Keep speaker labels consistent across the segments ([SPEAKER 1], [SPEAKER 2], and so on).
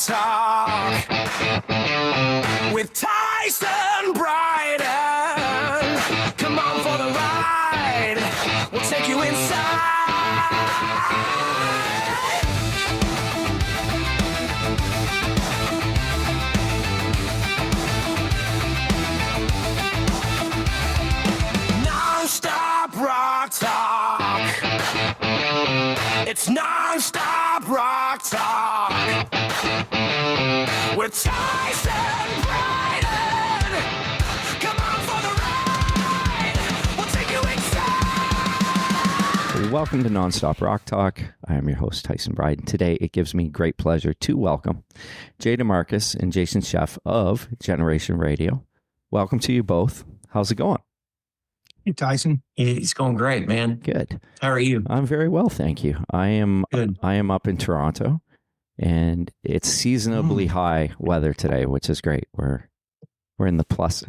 [SPEAKER 1] Talk with Tyson Bryden. Come on for the ride. We'll take you inside. Non-stop rock talk. It's non-stop rock talk with Tyson Bryden. Come on for the ride. We'll take you inside.
[SPEAKER 2] Welcome to Nonstop Rock Talk. I am your host, Tyson Bryden. Today, it gives me great pleasure to welcome DeMarcus and Jason Scheff of Generation Radio. Welcome to you both. How's it going?
[SPEAKER 3] Hey, Tyson.
[SPEAKER 4] It's going great, man.
[SPEAKER 2] Good.
[SPEAKER 4] How are you?
[SPEAKER 2] I'm very well, thank you. I am
[SPEAKER 4] Good.
[SPEAKER 2] I am up in Toronto, and it's seasonably high weather today, which is great. We're in the plus.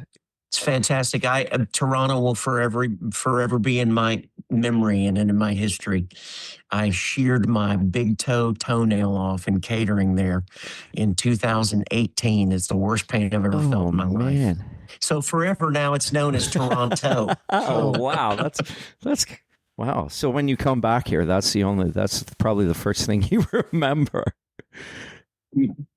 [SPEAKER 4] It's fantastic. Toronto will forever be in my memory and in my history. I sheared my big toenail off in catering there in 2018. It's the worst pain I've ever felt in my life. So forever now, it's known as Toronto.
[SPEAKER 2] Oh wow, that's wow. So when you come back here, that's probably the first thing you remember.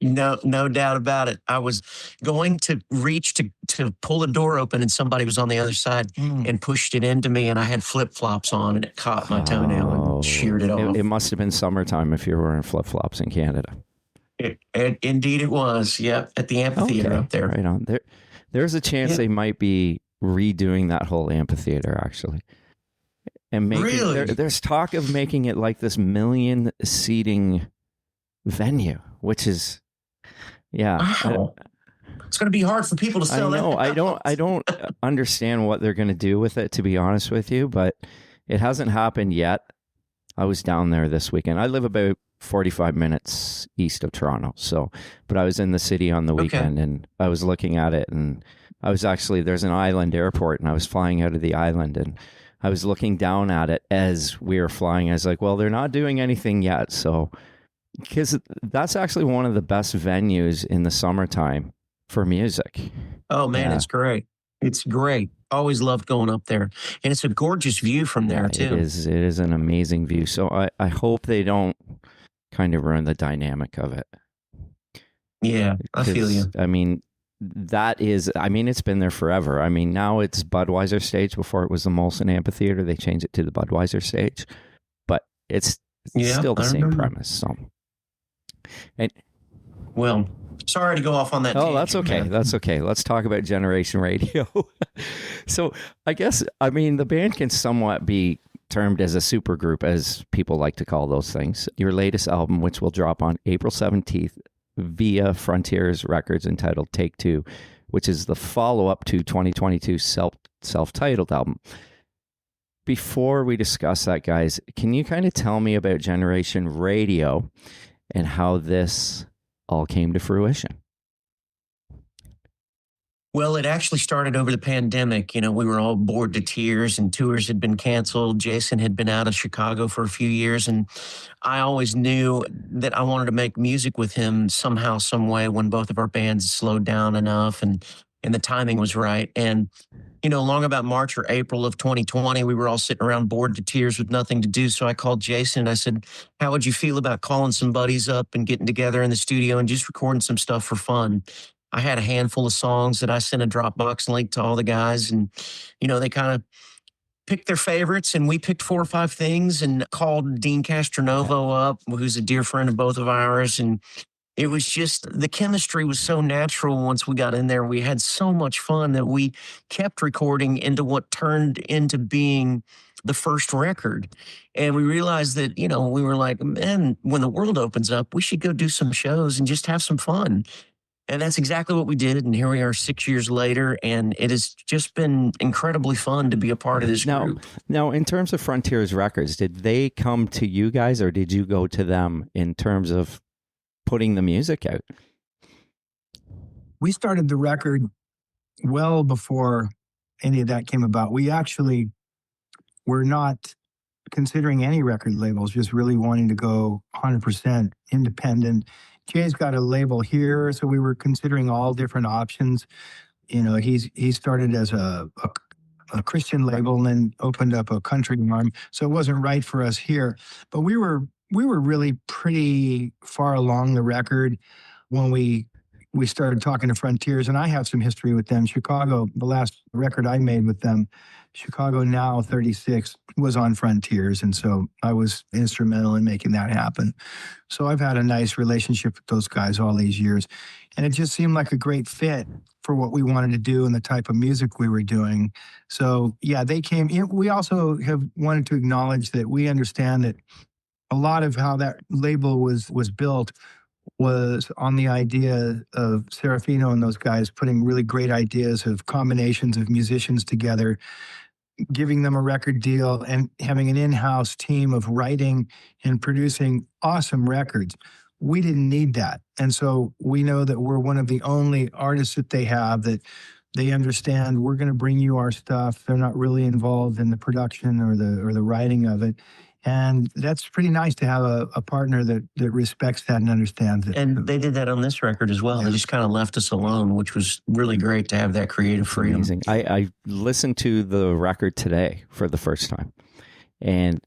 [SPEAKER 4] No doubt about it. I was going to reach to pull the door open, and somebody was on the other side and pushed it into me, and I had flip-flops on, and it caught my toenail and sheared it off.
[SPEAKER 2] It must have been summertime if you were wearing flip-flops in Canada.
[SPEAKER 4] Indeed it was. Yep, at the amphitheater up there.
[SPEAKER 2] Right on. There's a chance they might be redoing that whole amphitheater, actually. And
[SPEAKER 4] Really?
[SPEAKER 2] There's talk of making it like this 1 million seating venue, which is, yeah.
[SPEAKER 4] Wow. It's going to be hard for people to sell that.
[SPEAKER 2] I don't understand what they're going to do with it, to be honest with you, but it hasn't happened yet. I was down there this weekend. I live about 45 minutes east of Toronto, but I was in the city on the weekend, and I was looking at it, and there's an island airport, and I was flying out of the island, and I was looking down at it as we were flying. I was like, well, they're not doing anything yet, because that's actually one of the best venues in the summertime for music.
[SPEAKER 4] Oh, man, yeah. It's great. It's great. Always loved going up there. And it's a gorgeous view from there, too.
[SPEAKER 2] It is an amazing view. So I hope they don't kind of ruin the dynamic of it.
[SPEAKER 4] Yeah, I feel you.
[SPEAKER 2] I mean, it's been there forever. I mean, now it's Budweiser stage. Before it was the Molson Amphitheater. They changed it to the Budweiser stage. But it's still the same premise. So,
[SPEAKER 4] well, sorry to go off on that.
[SPEAKER 2] Oh, that's okay. Man. That's okay. Let's talk about Generation Radio. So I guess, the band can somewhat be termed as a supergroup, as people like to call those things. Your latest album, which will drop on April 17th via Frontiers Records, entitled Take Two, which is the follow-up to 2022's self-titled album. Before we discuss that, guys, can you kind of tell me about Generation Radio and how this all came to fruition?
[SPEAKER 4] Well, it actually started over the pandemic. We were all bored to tears, and tours had been canceled. Jason had been out of Chicago for a few years, and I always knew that I wanted to make music with him somehow, some way, when both of our bands slowed down enough and the timing was right. And, long about March or April of 2020, we were all sitting around bored to tears with nothing to do. So I called Jason and I said, how would you feel about calling some buddies up and getting together in the studio and just recording some stuff for fun? I had a handful of songs that I sent a Dropbox link to all the guys, and, they kind of picked their favorites, and we picked 4 or 5 things and called Dean Castronovo up, who's a dear friend of both of ours. And it was just, the chemistry was so natural once we got in there. We had so much fun that we kept recording into what turned into being the first record. And we realized that, we were like, man, when the world opens up, we should go do some shows and just have some fun. And that's exactly what we did. And here we are 6 years later, and it has just been incredibly fun to be a part of this group.
[SPEAKER 2] Now, in terms of Frontiers Records, did they come to you guys, or did you go to them in terms of putting the music out?
[SPEAKER 3] We started the record well before any of that came about. We actually were not considering any record labels, just really wanting to go 100% independent, Jay's got a label here, so we were considering all different options. You know, he started as a Christian label and then opened up a country arm, so it wasn't right for us here. But we were really pretty far along the record when we started talking to Frontiers, and I have some history with them. Chicago, the last record I made with them, Chicago Now 36, was on Frontiers, and so I was instrumental in making that happen. So I've had a nice relationship with those guys all these years, and it just seemed like a great fit for what we wanted to do and the type of music we were doing. So yeah, they came in. We also have wanted to acknowledge that we understand that a lot of how that label was built was on the idea of Serafino and those guys putting really great ideas of combinations of musicians together, giving them a record deal, and having an in-house team of writing and producing awesome records. We didn't need that. And so we know that we're one of the only artists that they have that they understand we're going to bring you our stuff. They're not really involved in the production or the writing of it. And that's pretty nice to have a partner that respects that and understands it.
[SPEAKER 4] And they did that on this record as well.
[SPEAKER 3] Yeah.
[SPEAKER 4] They just kind of left us alone, which was really great to have that creative freedom.
[SPEAKER 2] Amazing. I listened to the record today for the first time, and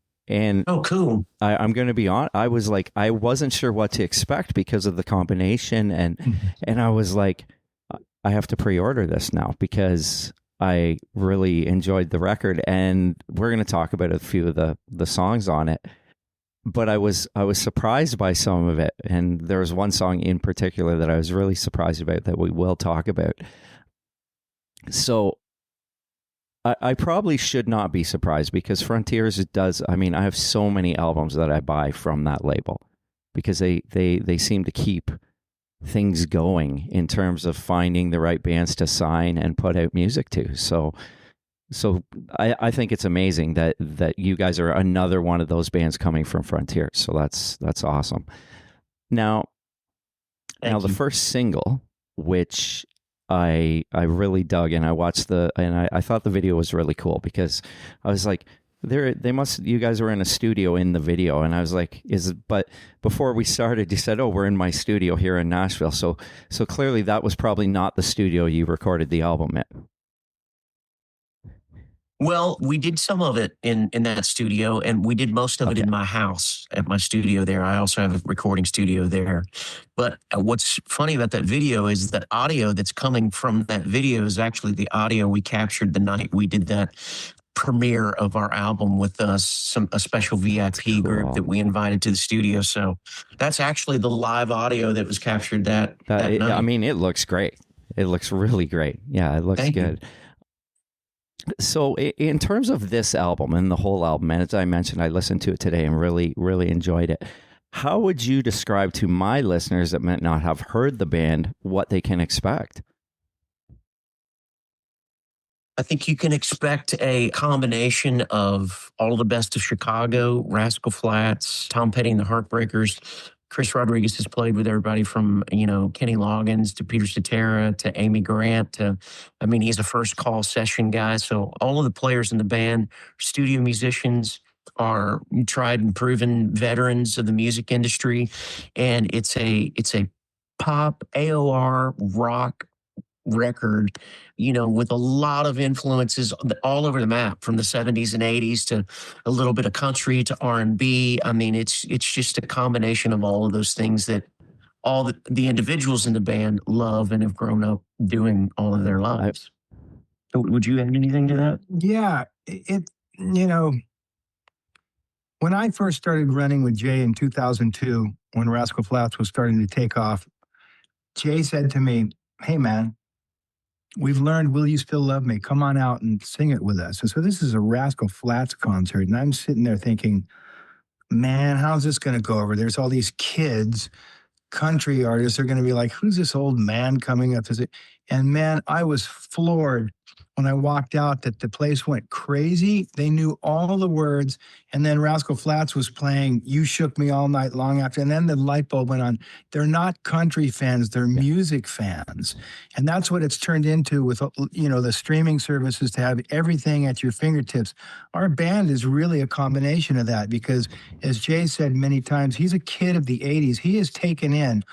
[SPEAKER 4] Oh, cool.
[SPEAKER 2] I'm going to be on. I was like, I wasn't sure what to expect because of the combination, and I was like, I have to pre-order this now because I really enjoyed the record, and we're going to talk about a few of the songs on it. But I was surprised by some of it, and there was one song in particular that I was really surprised about that we will talk about. So I probably should not be surprised because Frontiers does. I mean, I have so many albums that I buy from that label because they seem to keep things going in terms of finding the right bands to sign and put out music to. So I think it's amazing that you guys are another one of those bands coming from Frontiers. So that's awesome. Now
[SPEAKER 4] Thank
[SPEAKER 2] the
[SPEAKER 4] you.
[SPEAKER 2] first single, which I really dug, and I watched I thought the video was really cool because I was like, you guys were in a studio in the video, and I was like, but before we started, you said, oh, we're in my studio here in Nashville. So clearly that was probably not the studio you recorded the album at.
[SPEAKER 4] Well, we did some of it in that studio, and we did most of it in my house at my studio there. I also have a recording studio there. But what's funny about that video is that audio that's coming from that video is actually the audio we captured the night we did that premiere of our album with us, a special VIP group that we invited to the studio. So that's actually the live audio that was captured that night.
[SPEAKER 2] I mean, it looks great. It looks really great. Yeah, it looks
[SPEAKER 4] Thank
[SPEAKER 2] good. So in terms of this album and the whole album, and as I mentioned, I listened to it today and really, really enjoyed it. How would you describe to my listeners that might not have heard the band what they can expect?
[SPEAKER 4] I think you can expect a combination of all the best of Chicago, Rascal Flatts, Tom Petty and the Heartbreakers. Chris Rodriguez has played with everybody from, Kenny Loggins to Peter Cetera to Amy Grant he's a first call session guy. So all of the players in the band, studio musicians, are tried and proven veterans of the music industry. And it's a pop AOR rock record, with a lot of influences all over the map, from the 70s and 80s to a little bit of country to R&B. I mean, it's just a combination of all of those things that all the individuals in the band love and have grown up doing all of their lives. So would you add anything to that?
[SPEAKER 3] Yeah, when I first started running with Jay in 2002, when Rascal Flatts was starting to take off, Jay said to me, "Hey, man, we've learned Will You Still Love Me? Come on out and sing it with us." And so this is a Rascal Flatts concert. And I'm sitting there thinking, man, how's this going to go over? There's all these kids, country artists. They're going to be like, who's this old man coming up to say? And man, I was floored when I walked out that the place went crazy. They knew all the words. And then Rascal Flatts was playing You Shook Me All Night Long after. And then the light bulb went on. They're not country fans, they're music fans. And that's what it's turned into with, the streaming services, to have everything at your fingertips. Our band is really a combination of that because, as Jay said many times, he's a kid of the 80s. He has taken in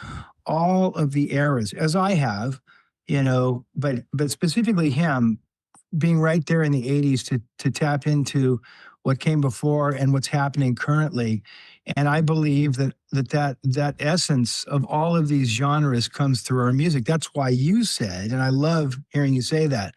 [SPEAKER 3] all of the eras, as I have, but specifically him being right there in the 80s to tap into what came before and what's happening currently. And I believe that essence of all of these genres comes through our music. That's why you said, and I love hearing you say that,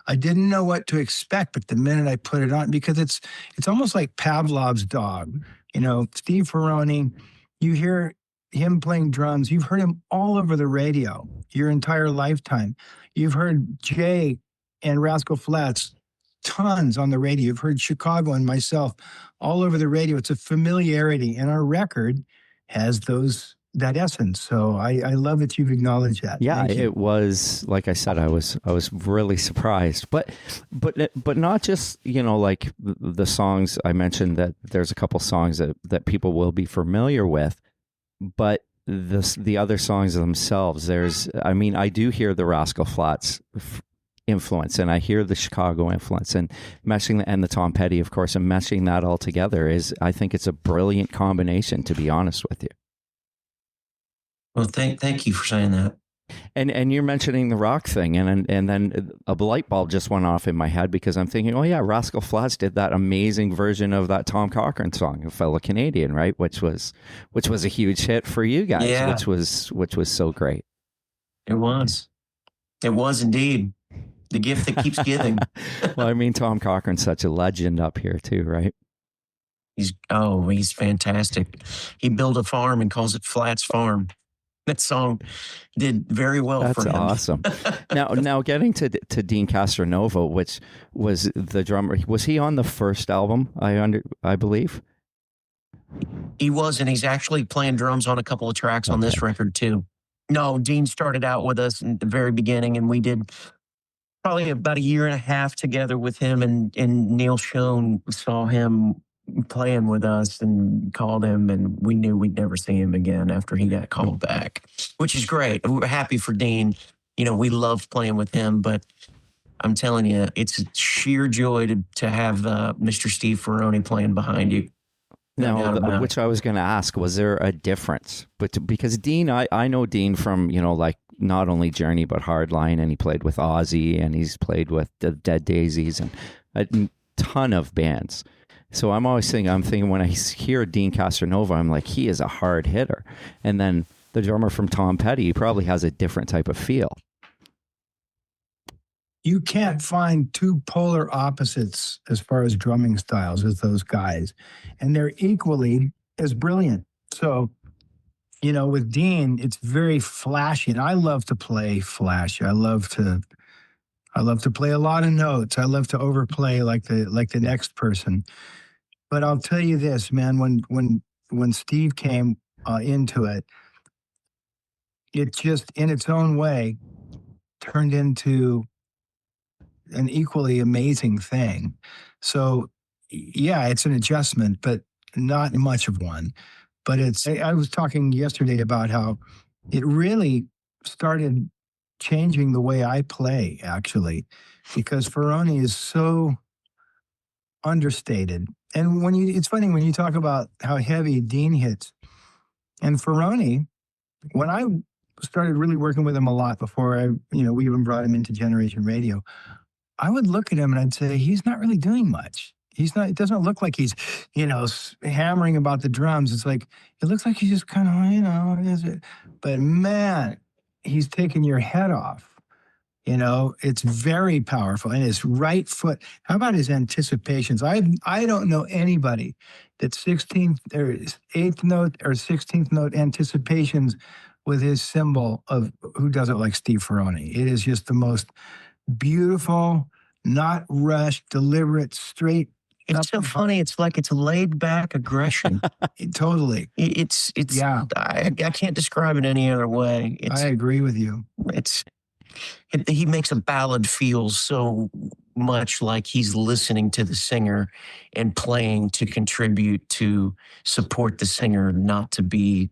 [SPEAKER 3] I didn't know what to expect, but the minute I put it on, because it's almost like Pavlov's dog. Steve Ferrone, you hear him playing drums, you've heard him all over the radio your entire lifetime. You've heard Jay and Rascal Flatts tons on the radio. You've heard Chicago and myself all over the radio. It's a familiarity, and our record has that essence. So I love that you've acknowledged that.
[SPEAKER 2] Yeah, it was, like I said, I was really surprised, but not just, like the songs I mentioned, that there's a couple songs that people will be familiar with, but the other songs themselves, I do hear the Rascal Flatts influence, and I hear the Chicago influence, and and the Tom Petty, of course, and meshing that all together I think it's a brilliant combination, to be honest with you.
[SPEAKER 4] Well, thank you for saying that.
[SPEAKER 2] And you're mentioning the rock thing, and then a light bulb just went off in my head because I'm thinking, oh yeah, Rascal Flatts did that amazing version of that Tom Cochrane song, A Fellow Canadian, right? Which was a huge hit for you guys,
[SPEAKER 4] yeah.
[SPEAKER 2] which was so great.
[SPEAKER 4] It was indeed the gift that keeps giving.
[SPEAKER 2] Well, Tom Cochrane's such a legend up here too, right?
[SPEAKER 4] He's fantastic. He built a farm and calls it Flatts Farm. That song did very well for him.
[SPEAKER 2] That's awesome. Now getting to Dean Castronova, which was the drummer, was he on the first album? I believe
[SPEAKER 4] he was, and he's actually playing drums on a couple of tracks on this record too. No, Dean started out with us in the very beginning, and we did probably about a year and a half together with him, and Neil Schoen saw him playing with us and called him, and we knew we'd never see him again after he got called back, which is great. We're happy for Dean. We loved playing with him, but I'm telling you, it's a sheer joy to have Mr. Steve Ferrone playing behind you.
[SPEAKER 2] Now, which I was going to ask, was there a difference? But because Dean, I know Dean from, like not only Journey, but Hardline, and he played with Ozzy, and he's played with the Dead Daisies and a ton of bands. So I'm thinking when I hear Dean Castronova, I'm like, he is a hard hitter. And then the drummer from Tom Petty, he probably has a different type of feel.
[SPEAKER 3] You can't find two polar opposites as far as drumming styles as those guys. And they're equally as brilliant. So, with Dean, it's very flashy. And I love to play flashy. I love to play a lot of notes. I love to overplay like the next person. But I'll tell you this, man, when Steve came into it, it just in its own way turned into an equally amazing thing. So yeah, it's an adjustment, but not much of one. But I was talking yesterday about how it really started changing the way I play, actually, because Ferrone is so understated. And it's funny when you talk about how heavy Dean hits, and Ferrone, when I started really working with him a lot before we even brought him into Generation Radio, I would look at him and I'd say, he's not really doing much. It doesn't look like he's, hammering about the drums. It's like, it looks like he's just kind of, but man, he's taking your head off. It's very powerful. And his right foot, how about his anticipations? I don't know anybody that 16th or 8th note or 16th note anticipations with his cymbal of who does it like Steve Ferrone. It is just the most beautiful, not rushed, deliberate, straight.
[SPEAKER 4] It's so funny. It's like it's laid back aggression.
[SPEAKER 3] Totally.
[SPEAKER 4] It's yeah. I can't describe it any other way.
[SPEAKER 3] I agree with you.
[SPEAKER 4] he makes a ballad feel so much like he's listening to the singer and playing to contribute to support the singer, not to be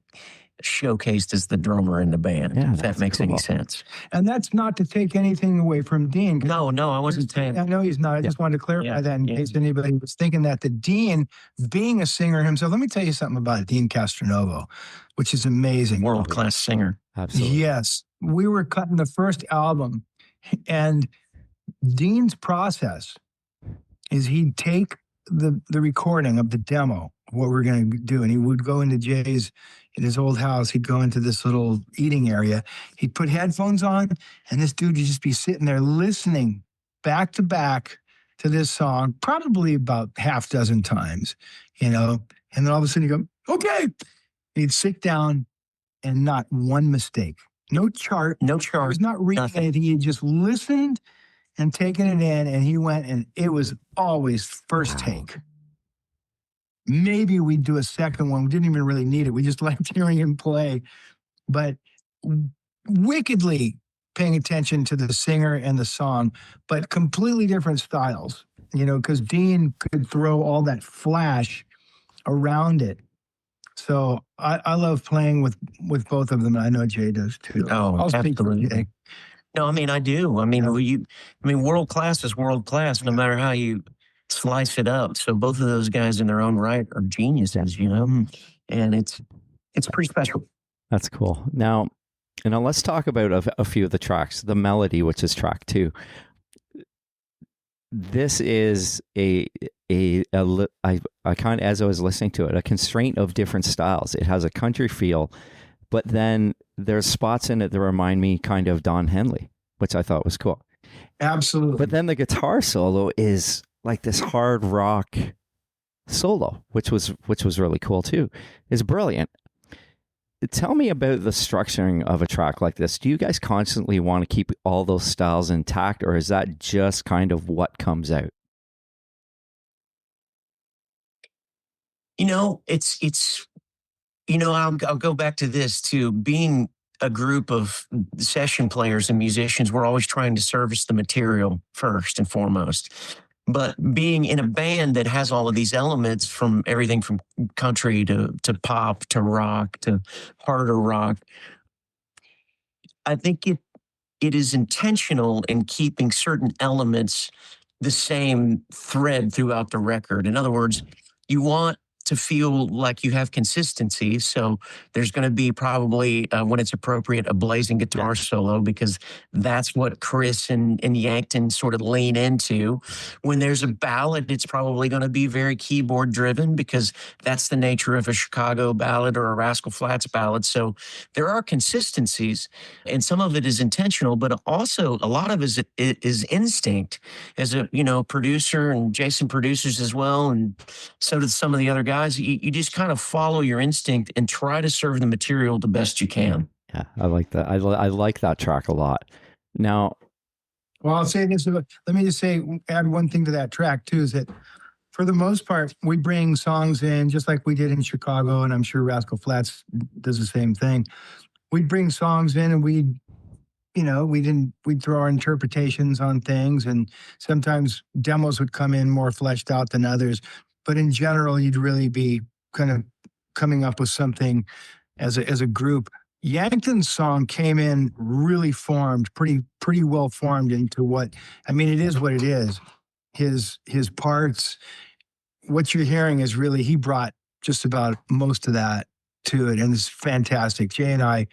[SPEAKER 4] showcased as the drummer in the band,
[SPEAKER 2] Yeah,
[SPEAKER 4] if that
[SPEAKER 2] that's
[SPEAKER 4] makes any
[SPEAKER 2] cool.
[SPEAKER 4] sense.
[SPEAKER 3] And that's not to take anything away from Dean.
[SPEAKER 4] No, I wasn't saying.
[SPEAKER 3] I know he's not. I just wanted to clarify that in case anybody was thinking that the Dean, being a singer himself, let me tell you something about Dean Castronovo, which is amazing.
[SPEAKER 4] World-class singer.
[SPEAKER 2] Absolutely.
[SPEAKER 3] Yes. We were cutting the first album, and Dean's process is he'd take the recording of the demo, what we're going to do, and he would go into Jay's, in his old house, he'd go into this little eating area. He'd put headphones on, and this dude would just be sitting there listening back to back to this song, probably about half dozen times, and then all of a sudden you go, okay. He'd sit down and not one mistake. No chart.
[SPEAKER 4] No
[SPEAKER 3] He
[SPEAKER 4] chart.
[SPEAKER 3] was not reading
[SPEAKER 4] Nothing.
[SPEAKER 3] anything. He just listened and taken it in, and he went, and it was always first take. Maybe we'd do a second one. We didn't even really need it. We just liked hearing him play. But wickedly paying attention to the singer and the song, but completely different styles, because Dean could throw all that flash around it. So I love playing with both of them. And I know Jay does too.
[SPEAKER 4] Oh,
[SPEAKER 3] I'll speak for
[SPEAKER 4] absolutely.
[SPEAKER 3] Jay.
[SPEAKER 4] No, I do. World class is world class, no matter how you slice it up. So both of those guys in their own right are geniuses, and it's pretty special.
[SPEAKER 2] That's cool. Now, let's talk about a few of the tracks. The Melody, which is track 2. This is I kind of, as I was listening to it, a constraint of different styles. It has a country feel, but then there's spots in it that remind me kind of Don Henley, which I thought was cool.
[SPEAKER 3] Absolutely.
[SPEAKER 2] But then the guitar solo is like this hard rock solo, which was really cool too. It's brilliant. Tell me about the structuring of a track like this. Do you guys constantly want to keep all those styles intact, or is that just kind of what comes out?
[SPEAKER 4] I'll go back to this too. Being a group of session players and musicians, we're always trying to service the material first and foremost. But being in a band that has all of these elements, from everything from country to pop to rock to harder rock, I think it is intentional in keeping certain elements the same thread throughout the record. In other words, you want to feel like you have consistency. So there's going to be probably, when it's appropriate, a blazing guitar solo, because that's what Chris and Yankton sort of lean into. When there's a ballad, it's probably going to be very keyboard driven, because that's the nature of a Chicago ballad or a Rascal Flatts ballad. So there are consistencies, and some of it is intentional, but also a lot of it is instinct. As a producer, and Jason produces as well, and so does some of the other guys. You just kind of follow your instinct and try to serve the material the best you can.
[SPEAKER 2] Yeah, I like that. I like that track a lot. Now,
[SPEAKER 3] well, I'll say this. Let me just add one thing to that track too, is that for the most part, we bring songs in just like we did in Chicago, and I'm sure Rascal Flatts does the same thing. We'd bring songs in, and we'd throw our interpretations on things, and sometimes demos would come in more fleshed out than others. But in general, you'd really be kind of coming up with something as a group. Yankton's song came in really formed, pretty well formed into what, it is what it is. His parts, what you're hearing is really, he brought just about most of that to it, and it's fantastic. Jay and I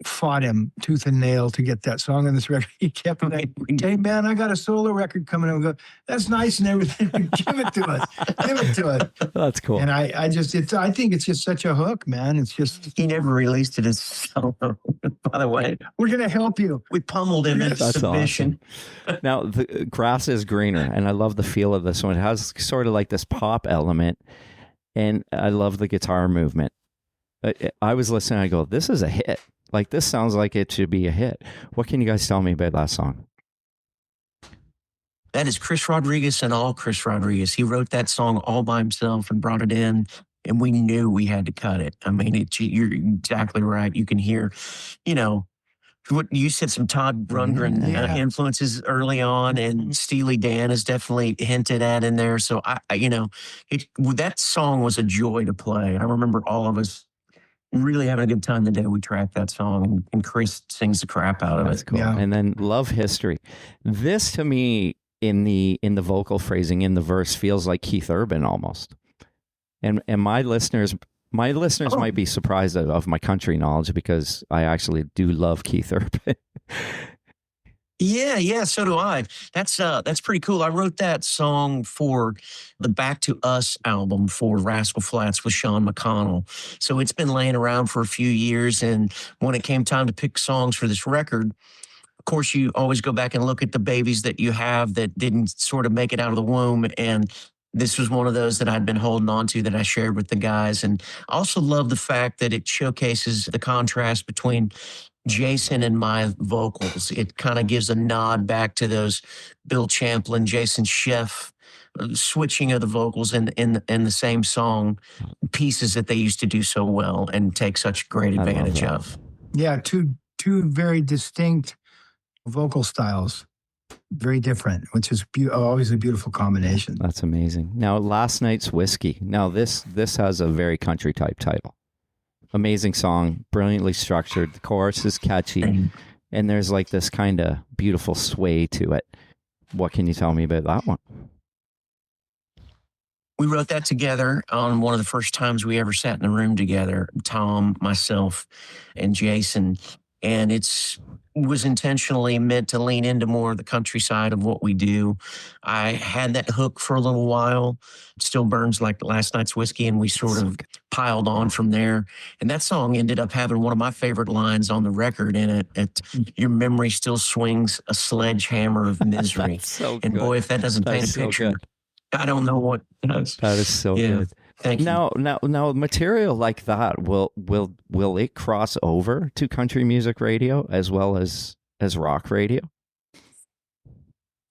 [SPEAKER 3] fought him tooth and nail to get that song on this record. He kept saying, "Hey man, I got a solo record coming." And we go, "That's nice and everything. Give it to us. Give it to us."
[SPEAKER 2] that's cool.
[SPEAKER 3] And I think it's just such a hook, man. It's just,
[SPEAKER 4] He never released it as solo, by the way.
[SPEAKER 3] we're gonna help you.
[SPEAKER 4] We pummeled him into
[SPEAKER 2] That's
[SPEAKER 4] submission.
[SPEAKER 2] awesome. Now, the grass is greener, and I love the feel of this one. It has sort of like this pop element, and I love the guitar movement. I was listening, I go, this is a hit. Like, this sounds like it should be a hit. What can you guys tell me about that song?
[SPEAKER 4] That is Chris Rodriguez and all Chris Rodriguez. He wrote that song all by himself and brought it in, and we knew we had to cut it. You're exactly right. You can hear, what you said, some Todd Rundgren
[SPEAKER 3] Yeah.
[SPEAKER 4] influences early on, and Steely Dan is definitely hinted at in there. So that song was a joy to play. I remember all of us really having a good time the day we tracked that song, and Chris sings the crap out of
[SPEAKER 2] That's
[SPEAKER 4] it.
[SPEAKER 2] cool.
[SPEAKER 3] Yeah.
[SPEAKER 2] And then Love History. This to me in the vocal phrasing in the verse feels like Keith Urban almost. And my listeners might be surprised of my country knowledge, because I actually do love Keith Urban.
[SPEAKER 4] Yeah, so do I. That's pretty cool. I wrote that song for the Back to Us album for Rascal Flatts with Sean McConnell. So it's been laying around for a few years, and when it came time to pick songs for this record, of course, you always go back and look at the babies that you have that didn't sort of make it out of the womb. And this was one of those that I'd been holding on to that I shared with the guys. And I also love the fact that it showcases the contrast between Jason and my vocals. It kind of gives a nod back to those Bill Champlin, Jason Scheff switching of the vocals in the same song, pieces that they used to do so well and take such great
[SPEAKER 2] I love
[SPEAKER 4] advantage
[SPEAKER 2] that.
[SPEAKER 4] of.
[SPEAKER 3] Yeah, two very distinct vocal styles, very different, which is always a beautiful combination.
[SPEAKER 2] That's amazing. Now, Last Night's Whiskey. Now, this has a very country type title. Amazing song, brilliantly structured. The chorus is catchy, and there's like this kind of beautiful sway to it. What can you tell me about that one?
[SPEAKER 4] We wrote that together on one of the first times we ever sat in the room together, Tom, myself, and Jason. And was intentionally meant to lean into more of the countryside of what we do. I had that hook for a little while. It still burns like Last Night's Whiskey, and we sort of piled on from there. And that song ended up having one of my favorite lines on the record in it. Your memory still swings a sledgehammer of misery.
[SPEAKER 2] That's so
[SPEAKER 4] and
[SPEAKER 2] good.
[SPEAKER 4] boy, if that doesn't paint
[SPEAKER 2] That's
[SPEAKER 4] a
[SPEAKER 2] so
[SPEAKER 4] picture,
[SPEAKER 2] good.
[SPEAKER 4] I don't know what does.
[SPEAKER 2] That is so
[SPEAKER 4] Yeah.
[SPEAKER 2] good.
[SPEAKER 4] Thank you.
[SPEAKER 2] Now, material like that will it cross over to country music radio as well as rock radio?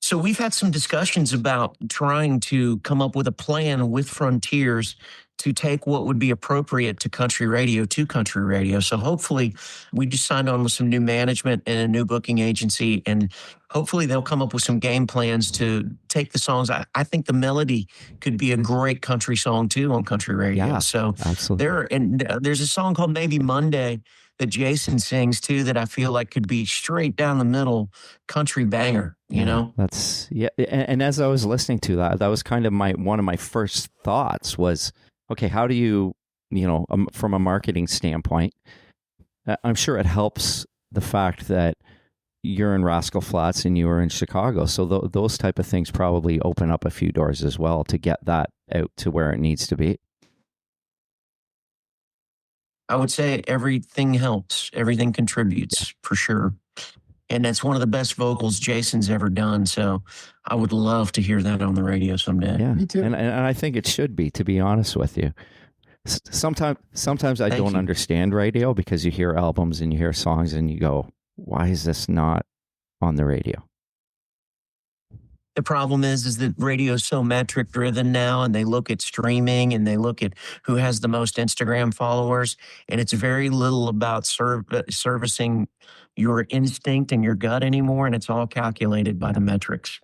[SPEAKER 4] So we've had some discussions about trying to come up with a plan with Frontiers to take what would be appropriate to country radio. So hopefully we just signed on with some new management and a new booking agency, and hopefully they'll come up with some game plans to take the songs. I think the melody could be a great country song too on country radio.
[SPEAKER 2] Yeah,
[SPEAKER 4] So
[SPEAKER 2] absolutely.
[SPEAKER 4] there's a song called Maybe Monday that Jason sings too that I feel like could be straight down the middle country banger, you know?
[SPEAKER 2] That's and as I was listening to that was kind of one of my first thoughts was, okay, how do you from a marketing standpoint, I'm sure it helps the fact that you're in Rascal Flatts and you were in Chicago. So those type of things probably open up a few doors as well to get that out to where it needs to be.
[SPEAKER 4] I would say everything helps. Everything contributes for sure. And that's one of the best vocals Jason's ever done. So I would love to hear that on the radio someday.
[SPEAKER 2] Yeah,
[SPEAKER 3] Me too.
[SPEAKER 2] And I think it should be, to be honest with you. Sometimes I don't understand radio, because you hear albums and you hear songs and you go, why is this not on the radio?
[SPEAKER 4] The problem is that radio is so metric driven now, and they look at streaming and they look at who has the most Instagram followers, and it's very little about servicing your instinct and your gut anymore, and it's all calculated by the metrics.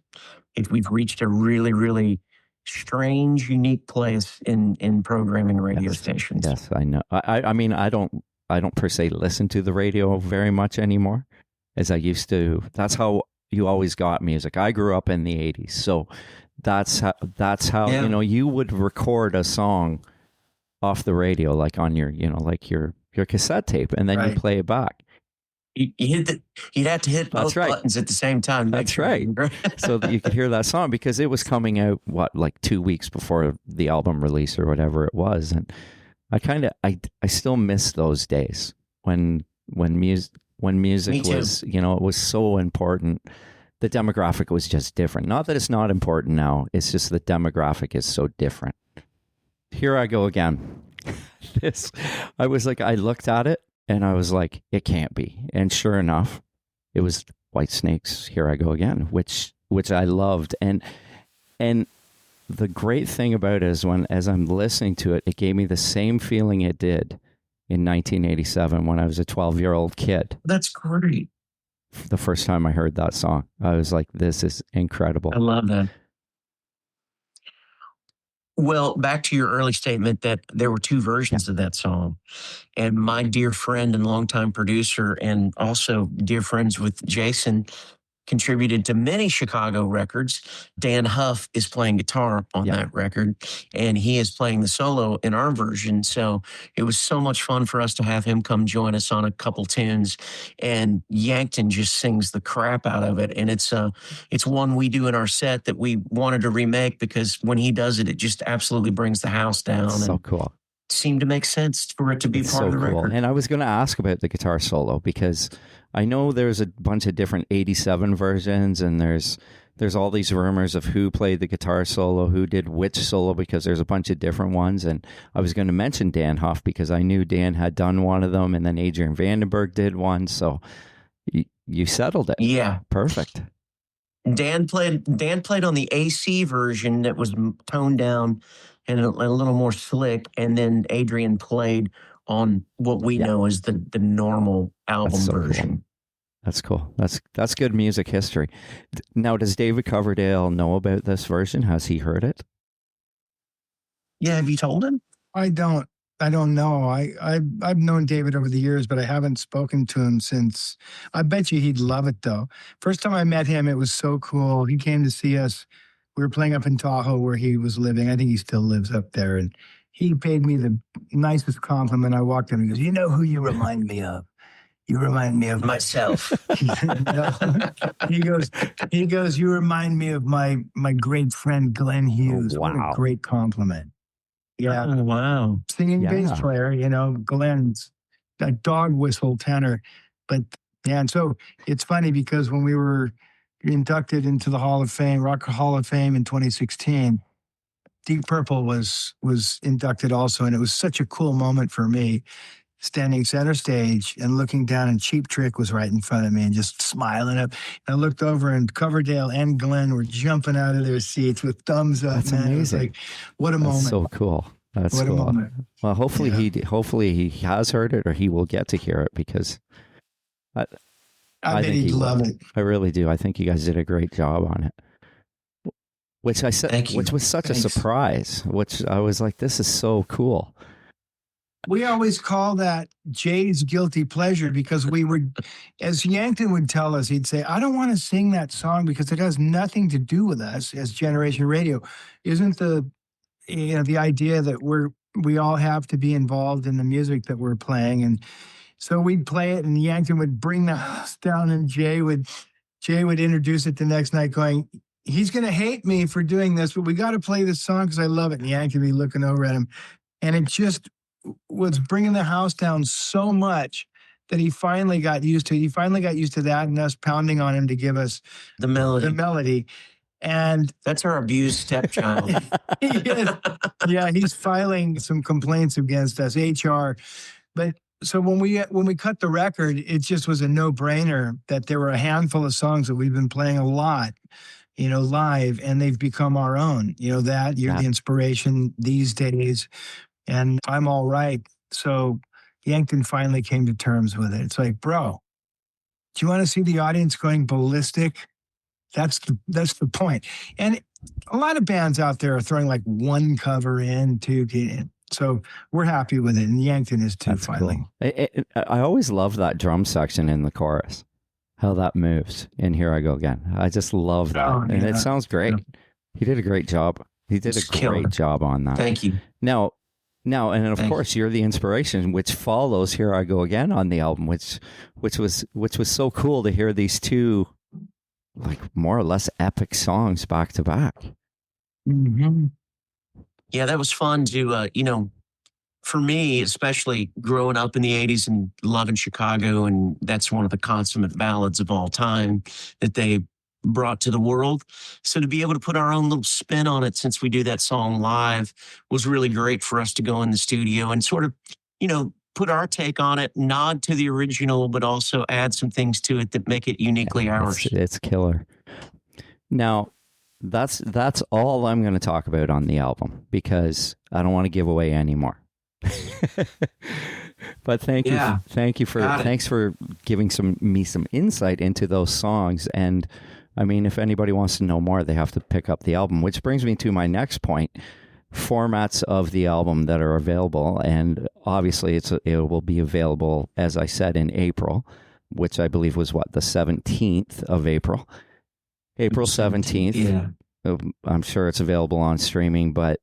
[SPEAKER 4] We've reached a really, really strange, unique place in programming radio stations.
[SPEAKER 2] Yes, I know. I mean, I don't per se listen to the radio very much anymore as I used to. That's how you always got music. I grew up in the 80s. So that's how
[SPEAKER 4] Yeah.
[SPEAKER 2] you would record a song off the radio, like on your, like your cassette tape, and then you
[SPEAKER 3] Right.
[SPEAKER 2] play it back.
[SPEAKER 4] You'd have to hit both
[SPEAKER 2] That's right.
[SPEAKER 4] buttons at the same time. to make
[SPEAKER 2] That's
[SPEAKER 4] sure
[SPEAKER 2] right.
[SPEAKER 4] you-
[SPEAKER 2] So that you could hear that song, because it was coming out, like 2 weeks before the album release or whatever it was. And I still miss those days when music
[SPEAKER 4] Me too.
[SPEAKER 2] was, it was so important. The demographic was just different. Not that it's not important now. It's just the demographic is so different. Here I go again. I looked at it and I was like, it can't be. And sure enough, it was Whitesnake's Here I Go Again, which I loved. And the great thing about it is as I'm listening to it, it gave me the same feeling it did in 1987 when I was a 12-year-old kid.
[SPEAKER 4] That's great.
[SPEAKER 2] the first time I heard that song. I was like, this is incredible.
[SPEAKER 4] I love that. Well, back to your early statement that there were two versions of that song. And my dear friend and longtime producer, and also dear friends with Jason, contributed to many Chicago records. Dan Huff is playing guitar on that record, and he is playing the solo in our version. So it was so much fun for us to have him come join us on a couple tunes. And Yankton just sings the crap out of it. And it's one we do in our set that we wanted to remake because when he does it, it just absolutely brings the house down.
[SPEAKER 2] That's so cool.
[SPEAKER 4] Seemed to make sense for it to be part of the record.
[SPEAKER 2] And I was going to ask about the guitar solo because I know there's a bunch of different 87 versions, and there's all these rumors of who played the guitar solo, who did which solo, because there's a bunch of different ones. And I was going to mention Dan Huff because I knew Dan had done one of them, and then Adrian Vandenberg did one. So you settled it.
[SPEAKER 4] Yeah.
[SPEAKER 2] Perfect.
[SPEAKER 4] Dan played on the AC version that was toned down and a little more slick, and then Adrian played on what we know as the normal album version.
[SPEAKER 2] Cool. That's cool. That's good music history. Now, does David Coverdale know about this version? Has he heard it?
[SPEAKER 4] Yeah, have you told him?
[SPEAKER 3] I don't know. I've known David over the years, but I haven't spoken to him since. I bet you he'd love it, though. First time I met him, it was so cool. He came to see us. We were playing up in Tahoe where he was living. I think he still lives up there. And he paid me the nicest compliment. I walked in and he goes, "You know who you remind me of? You remind me of
[SPEAKER 4] myself."
[SPEAKER 3] He goes, "You remind me of my great friend Glenn Hughes."
[SPEAKER 2] Oh, wow.
[SPEAKER 3] What a great compliment. Yeah.
[SPEAKER 4] Oh, wow.
[SPEAKER 3] Singing bass player, Glenn's a dog whistle tenor. But yeah, and so it's funny because when we were inducted into the Rock Hall of Fame in 2016, Deep Purple was inducted also, and it was such a cool moment for me, standing center stage and looking down, and Cheap Trick was right in front of me and just smiling up. And I looked over, and Coverdale and Glenn were jumping out of their seats with thumbs up.
[SPEAKER 2] That's
[SPEAKER 3] man.
[SPEAKER 2] amazing.
[SPEAKER 3] It was like, what a moment!
[SPEAKER 2] So cool. That's
[SPEAKER 3] what
[SPEAKER 2] cool.
[SPEAKER 3] a moment.
[SPEAKER 2] Well, hopefully he has heard it, or he will get to hear it, because
[SPEAKER 3] I bet he'd love it.
[SPEAKER 2] I really do. I think you guys did a great job on it. Which I said, which was such a surprise. Which I was like, this is so cool.
[SPEAKER 3] We always call that Jay's guilty pleasure because we would, as Yankton would tell us, he'd say, "I don't want to sing that song because it has nothing to do with us as Generation Radio." Isn't the idea that we all have to be involved in the music that we're playing? And so we'd play it, and Yankton would bring the house down, and Jay would introduce it the next night, going, "He's going to hate me for doing this, but we got to play this song because I love it." And Yankton would be looking over at him, and it just was bringing the house down so much that he finally got used to it. He finally got used to that and us pounding on him to give us
[SPEAKER 4] the melody.
[SPEAKER 3] And
[SPEAKER 4] that's our abused stepchild.
[SPEAKER 3] He's filing some complaints against us, HR. But so when we cut the record, it just was a no-brainer that there were a handful of songs that we've been playing a lot, live, and they've become our own. You're the inspiration these days, and I'm all right. So Yankton finally came to terms with it. It's like, bro, do you want to see the audience going ballistic? That's the point. And a lot of bands out there are throwing like one cover in, two. So we're happy with it. And Yankton is too, finally.
[SPEAKER 2] Cool. I always love that drum section in the chorus, how that moves. And Here I Go Again. I just love that.
[SPEAKER 3] Oh,
[SPEAKER 2] and it sounds great. Yeah. He did a great job. He did a great job on that.
[SPEAKER 4] Thank you.
[SPEAKER 2] Now, and of course, you're the inspiration, which follows Here I Go Again on the album, which was so cool to hear these two, like, more or less epic songs back to back.
[SPEAKER 3] Mm-hmm.
[SPEAKER 4] Yeah, that was fun to, for me, especially growing up in the 80s and loving Chicago, and that's one of the consummate ballads of all time that they brought to the world. So to be able to put our own little spin on it, since we do that song live, was really great for us to go in the studio and sort of, put our take on it, nod to the original, but also add some things to it that make it uniquely ours.
[SPEAKER 2] It's killer. Now, that's all I'm going to talk about on the album, because I don't want to give away any more. But thank
[SPEAKER 4] Yeah.
[SPEAKER 2] you for
[SPEAKER 4] Got it.
[SPEAKER 2] thanks for giving me some insight into those songs. And I mean, if anybody wants to know more, they have to pick up the album, which brings me to my next point. Formats of the album that are available, and obviously it will be available, as I said, in April, which I believe was the 17th of April. April 17th.
[SPEAKER 4] Yeah.
[SPEAKER 2] I'm sure it's available on streaming, but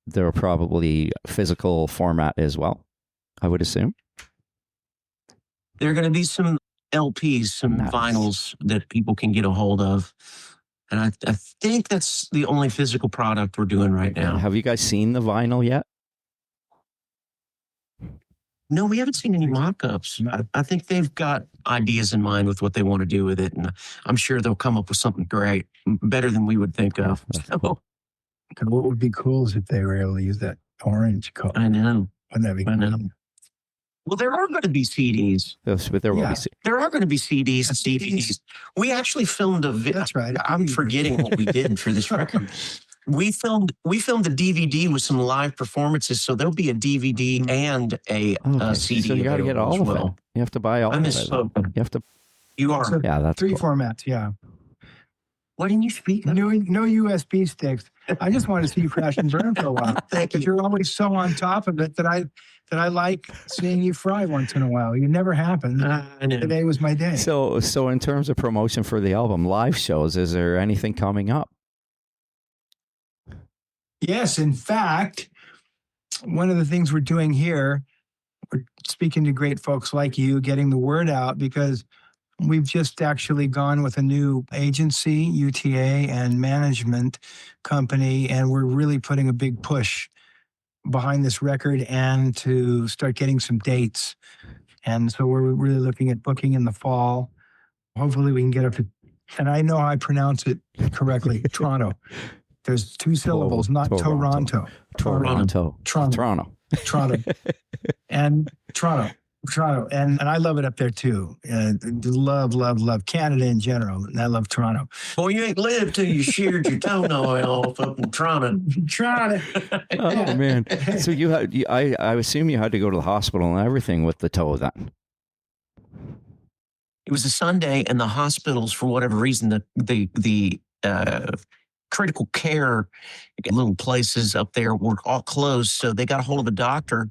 [SPEAKER 2] there are probably physical format as well, I would assume.
[SPEAKER 4] There are going to be some LPs, some
[SPEAKER 2] Nice.
[SPEAKER 4] vinyls that people can get a hold of. And I think that's the only physical product we're doing right now.
[SPEAKER 2] Have you guys seen the vinyl yet?
[SPEAKER 4] No, we haven't seen any mock-ups. I think they've got ideas in mind with what they want to do with it. And I'm sure they'll come up with something great, better than we would think of. So,
[SPEAKER 3] And what would be cool is if they were able to use that orange color.
[SPEAKER 4] I know.
[SPEAKER 3] Wouldn't that be
[SPEAKER 4] I know.
[SPEAKER 3] cool?
[SPEAKER 4] Well, there are going to be CDs.
[SPEAKER 2] But there will
[SPEAKER 3] Yeah.
[SPEAKER 2] be.
[SPEAKER 4] There are going to be CDs and DVDs. We actually filmed a video.
[SPEAKER 3] That's right.
[SPEAKER 4] I'm forgetting what we did for this record. We filmed a DVD with some live performances, so there'll be a DVD and a
[SPEAKER 2] Okay.
[SPEAKER 4] CD.
[SPEAKER 2] So you got to get all
[SPEAKER 4] available
[SPEAKER 2] of
[SPEAKER 4] as
[SPEAKER 2] it.
[SPEAKER 4] well.
[SPEAKER 2] You have to buy all
[SPEAKER 4] I
[SPEAKER 2] of it.
[SPEAKER 4] misspoke.
[SPEAKER 2] You have to.
[SPEAKER 4] You are.
[SPEAKER 3] So
[SPEAKER 2] Yeah, that's
[SPEAKER 3] 3
[SPEAKER 2] cool.
[SPEAKER 3] formats, yeah.
[SPEAKER 4] Why didn't you speak?
[SPEAKER 3] No USB sticks. I just want to see you crash and burn for a while.
[SPEAKER 4] Thank
[SPEAKER 3] Because
[SPEAKER 4] you.
[SPEAKER 3] you're always so on top of it that I like seeing you fry once in a while. It never happened.
[SPEAKER 4] I know.
[SPEAKER 3] Today was my day.
[SPEAKER 2] So in terms of promotion for the album, live shows, is there anything coming up?
[SPEAKER 3] Yes, in fact, one of the things we're doing here, we're speaking to great folks like you, getting the word out, because we've just actually gone with a new agency, UTA, and management company, and we're really putting a big push behind this record and to start getting some dates. And so we're really looking at booking in the fall. Hopefully we can get up to, and I know I pronounce it correctly, Toronto. There's 2 syllables, not
[SPEAKER 2] Toronto.
[SPEAKER 3] Toronto.
[SPEAKER 2] Toronto.
[SPEAKER 3] Toronto. And Toronto. And I love it up there too. Love Canada in general. And I love Toronto.
[SPEAKER 4] Boy, you ain't lived till you sheared your toenail off up in Toronto.
[SPEAKER 3] Toronto.
[SPEAKER 2] Oh man! So I assume you had to go to the hospital and everything with the toe then.
[SPEAKER 4] It was a Sunday, and the hospitals, for whatever reason, the critical care little places up there were all closed. So they got a hold of a doctor,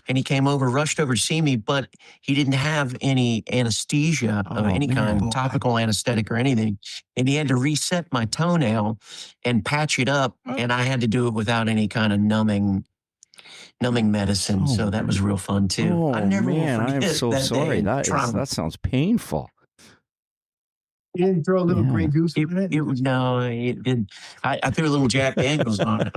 [SPEAKER 4] and he came over, rushed over to see me, but he didn't have any anesthesia of any kind, topical anesthetic or anything. And he had to reset my toenail and patch it up, and I had to do it without any kind of numbing medicine. So that was real fun too.
[SPEAKER 2] Oh
[SPEAKER 4] I never will
[SPEAKER 2] man, I am
[SPEAKER 4] forget
[SPEAKER 2] so
[SPEAKER 4] that
[SPEAKER 2] sorry.
[SPEAKER 4] day.
[SPEAKER 2] That sounds painful.
[SPEAKER 3] You didn't throw a little
[SPEAKER 2] Yeah.
[SPEAKER 3] Grey Goose in it?
[SPEAKER 4] I threw a little Jack Daniels on it.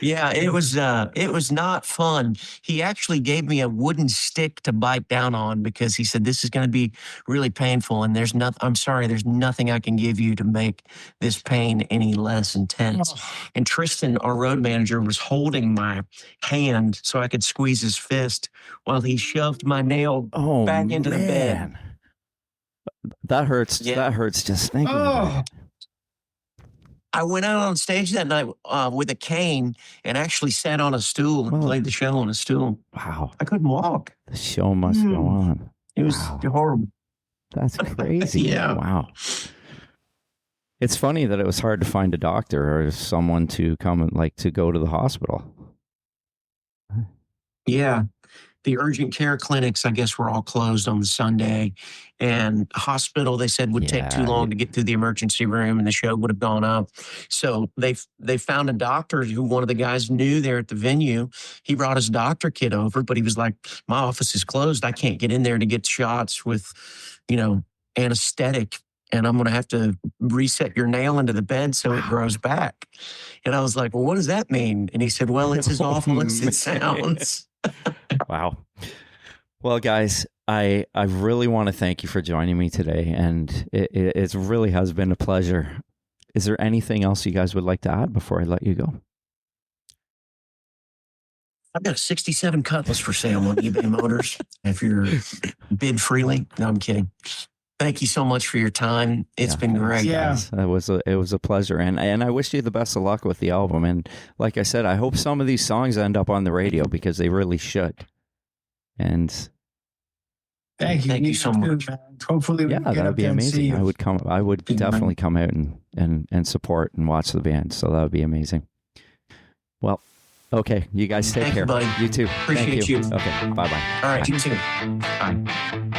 [SPEAKER 4] It was not fun. He actually gave me a wooden stick to bite down on because he said, this is going to be really painful. And there's nothing I can give you to make this pain any less intense. And Tristan, our road manager, was holding my hand so I could squeeze his fist while he shoved my nail back into the bed.
[SPEAKER 2] That hurts.
[SPEAKER 4] Yeah.
[SPEAKER 2] That hurts just thinking about it.
[SPEAKER 4] I went out on stage that night with a cane and actually sat on a stool and played the show on a stool.
[SPEAKER 2] Wow.
[SPEAKER 4] I couldn't walk.
[SPEAKER 2] The show must go on.
[SPEAKER 4] It was horrible.
[SPEAKER 2] That's crazy.
[SPEAKER 4] Yeah.
[SPEAKER 2] Wow. It's funny that it was hard to find a doctor or someone to come and to go to the hospital.
[SPEAKER 4] Yeah. The urgent care clinics, I guess, were all closed on the Sunday. And hospital, they said, would take too long to get through the emergency room, and the show would have gone up. So they found a doctor who one of the guys knew there at the venue. He brought his doctor kit over, but he was like, my office is closed. I can't get in there to get shots with, anesthetic. And I'm going to have to reset your nail into the bed so it grows back. And I was like, well, what does that mean? And he said, well, it's as awful as it sounds.
[SPEAKER 2] Wow. Well, guys, I really want to thank you for joining me today, and it really has been a pleasure. Is there anything else you guys would like to add before I let you go?
[SPEAKER 4] I've got a 67 Cutlass for sale on eBay Motors. If you're bid freely. No, I'm kidding. Thank you so much for your time. It's been great.
[SPEAKER 3] Yeah.
[SPEAKER 2] It was a pleasure, and I wish you the best of luck with the album. And like I said, I hope some of these songs end up on the radio because they really should. And
[SPEAKER 3] Thank you.
[SPEAKER 4] Thank you so
[SPEAKER 3] too,
[SPEAKER 4] much.
[SPEAKER 3] man. Hopefully we
[SPEAKER 2] yeah,
[SPEAKER 3] can get
[SPEAKER 2] that
[SPEAKER 3] up
[SPEAKER 2] would be
[SPEAKER 3] there and see
[SPEAKER 2] amazing.
[SPEAKER 3] you.
[SPEAKER 2] I would
[SPEAKER 3] Big man.
[SPEAKER 2] definitely come out and support and watch the band. So that would be amazing. Well, okay. You guys take
[SPEAKER 4] Thank
[SPEAKER 2] care.
[SPEAKER 4] you, buddy.
[SPEAKER 2] You too.
[SPEAKER 4] Appreciate
[SPEAKER 2] Thank you.
[SPEAKER 4] you.
[SPEAKER 2] Okay. Bye-bye.
[SPEAKER 4] All right, you too. Bye.